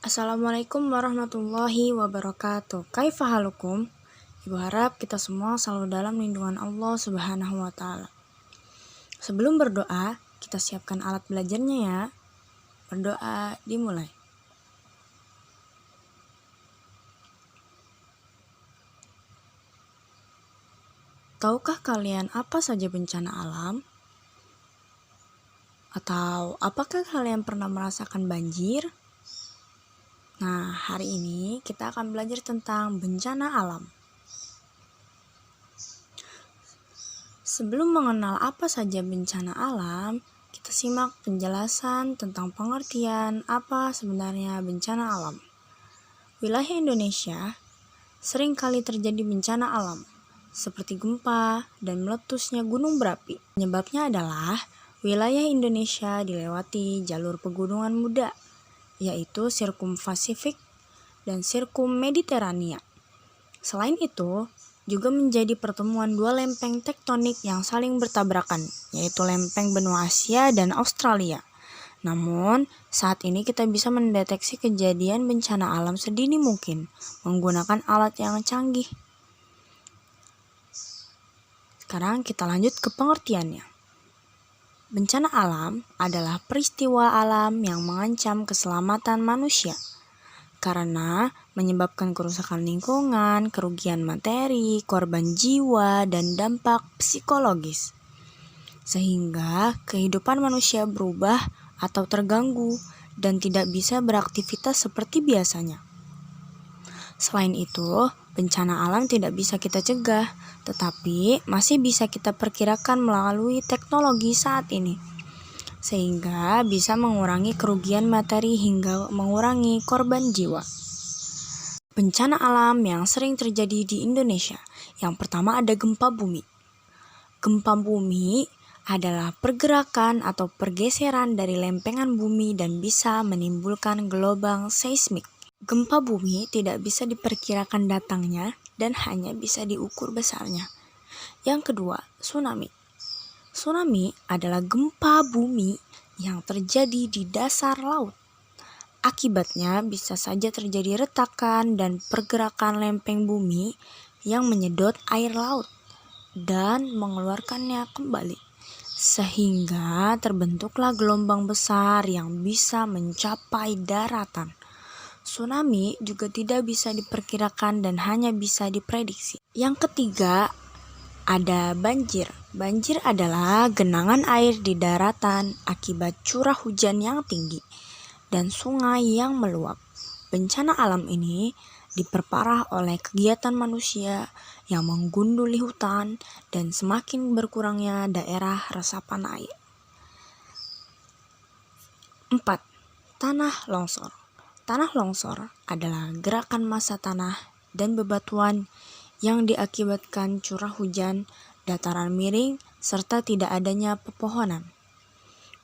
Assalamualaikum warahmatullahi wabarakatuh. Kaifa halukum? Ibu harap kita semua selalu dalam lindungan Allah Subhanahu wa taala. Sebelum berdoa, kita siapkan alat belajarnya ya. Berdoa dimulai. Tahukah kalian apa saja bencana alam? Atau apakah kalian pernah merasakan banjir? Nah, hari ini kita akan belajar tentang bencana alam. Sebelum mengenal apa saja bencana alam, kita simak penjelasan tentang pengertian apa sebenarnya bencana alam. Wilayah Indonesia sering kali terjadi bencana alam, seperti gempa dan meletusnya gunung berapi. Penyebabnya adalah wilayah Indonesia dilewati jalur pegunungan muda, yaitu Sirkum Pasifik dan Sirkum Mediterania. Selain itu, juga menjadi pertemuan dua lempeng tektonik yang saling bertabrakan, yaitu lempeng benua Asia dan Australia. Namun, saat ini kita bisa mendeteksi kejadian bencana alam sedini mungkin menggunakan alat yang canggih. Sekarang kita lanjut ke pengertiannya. Bencana alam adalah peristiwa alam yang mengancam keselamatan manusia karena menyebabkan kerusakan lingkungan, kerugian materi, korban jiwa, dan dampak psikologis. Sehingga kehidupan manusia berubah atau terganggu dan tidak bisa beraktivitas seperti biasanya. Selain itu, bencana alam tidak bisa kita cegah, tetapi masih bisa kita perkirakan melalui teknologi saat ini, sehingga bisa mengurangi kerugian materi hingga mengurangi korban jiwa. Bencana alam yang sering terjadi di Indonesia. Yang pertama ada gempa bumi. Gempa bumi adalah pergerakan atau pergeseran dari lempengan bumi dan bisa menimbulkan gelombang seismik. Gempa bumi tidak bisa diperkirakan datangnya dan hanya bisa diukur besarnya. Yang kedua, tsunami. Tsunami adalah gempa bumi yang terjadi di dasar laut. Akibatnya bisa saja terjadi retakan dan pergerakan lempeng bumi yang menyedot air laut dan mengeluarkannya kembali. Sehingga terbentuklah gelombang besar yang bisa mencapai daratan. Tsunami juga tidak bisa diperkirakan dan hanya bisa diprediksi. Yang ketiga, ada banjir. Banjir adalah genangan air di daratan akibat curah hujan yang tinggi dan sungai yang meluap. Bencana alam ini diperparah oleh kegiatan manusia yang menggunduli hutan dan semakin berkurangnya daerah resapan air. 4. Tanah longsor. Tanah longsor adalah gerakan massa tanah dan bebatuan yang diakibatkan curah hujan, dataran miring, serta tidak adanya pepohonan.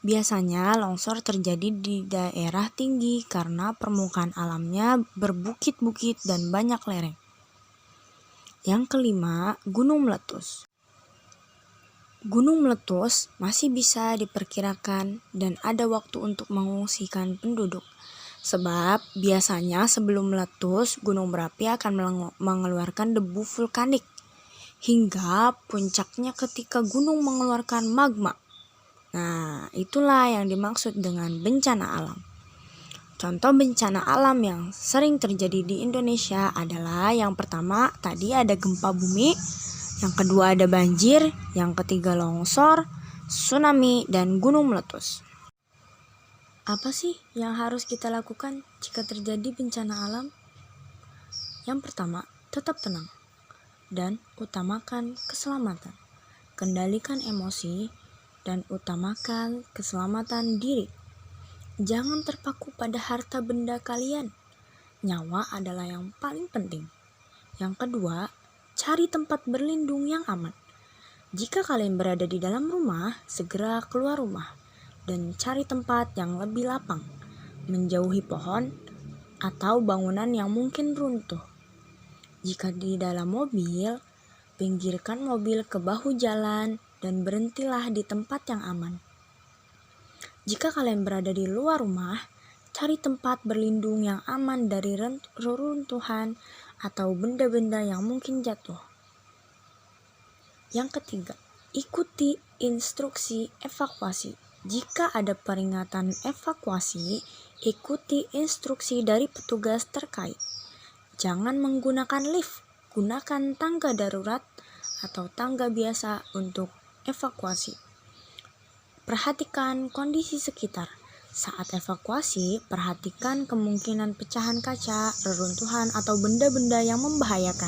Biasanya longsor terjadi di daerah tinggi karena permukaan alamnya berbukit-bukit dan banyak lereng. Yang kelima, gunung meletus. Gunung meletus masih bisa diperkirakan dan ada waktu untuk mengungsikan penduduk. Sebab biasanya sebelum meletus, gunung berapi akan mengeluarkan debu vulkanik hingga puncaknya ketika gunung mengeluarkan magma. Nah, itulah yang dimaksud dengan bencana alam. Contoh bencana alam yang sering terjadi di Indonesia adalah yang pertama tadi ada gempa bumi, yang kedua ada banjir, yang ketiga longsor, tsunami, dan gunung meletus. Apa sih yang harus kita lakukan jika terjadi bencana alam? Yang pertama, tetap tenang dan utamakan keselamatan. Kendalikan emosi dan utamakan keselamatan diri. Jangan terpaku pada harta benda kalian. Nyawa adalah yang paling penting. Yang kedua, cari tempat berlindung yang aman. Jika kalian berada di dalam rumah, segera keluar rumah dan cari tempat yang lebih lapang, menjauhi pohon atau bangunan yang mungkin runtuh. Jika di dalam mobil, pinggirkan mobil ke bahu jalan dan berhentilah di tempat yang aman. Jika kalian berada di luar rumah, Cari tempat berlindung yang aman dari reruntuhan atau benda-benda yang mungkin jatuh. Yang ketiga, ikuti instruksi evakuasi. Jika ada peringatan evakuasi, ikuti instruksi dari petugas terkait. Jangan menggunakan lift, gunakan tangga darurat atau tangga biasa untuk evakuasi. Perhatikan kondisi sekitar. Saat evakuasi, perhatikan kemungkinan pecahan kaca, reruntuhan, atau benda-benda yang membahayakan.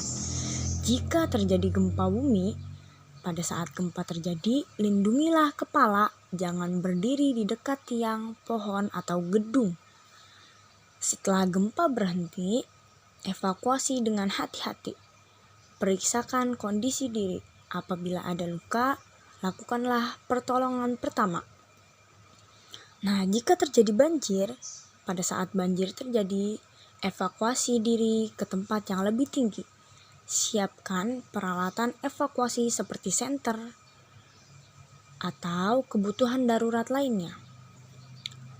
Jika terjadi gempa bumi, pada saat gempa terjadi, lindungilah kepala, jangan berdiri di dekat tiang, pohon, atau gedung. Setelah gempa berhenti, evakuasi dengan hati-hati. Periksakan kondisi diri. Apabila ada luka, lakukanlah pertolongan pertama. Nah, jika terjadi banjir, pada saat banjir terjadi, evakuasi diri ke tempat yang lebih tinggi. Siapkan peralatan evakuasi seperti senter atau kebutuhan darurat lainnya.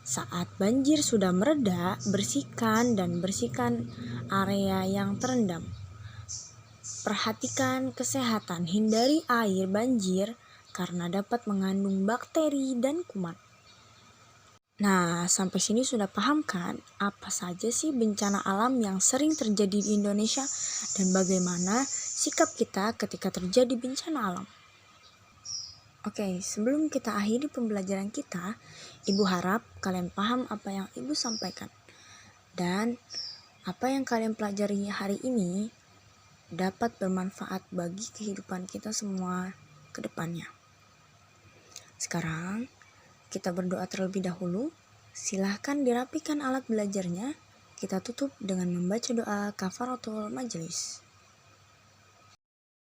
Saat banjir sudah mereda, bersihkan area yang terendam. Perhatikan kesehatan, hindari air banjir karena dapat mengandung bakteri dan kuman. Nah, sampai sini sudah paham kan apa saja sih bencana alam yang sering terjadi di Indonesia dan bagaimana sikap kita ketika terjadi bencana alam? Oke, sebelum kita akhiri pembelajaran kita, Ibu harap kalian paham apa yang Ibu sampaikan. Dan apa yang kalian pelajari hari ini dapat bermanfaat bagi kehidupan kita semua ke depannya. Sekarang, kita berdoa terlebih dahulu. Silahkan dirapikan alat belajarnya. Kita tutup dengan membaca doa kafaratul majelis.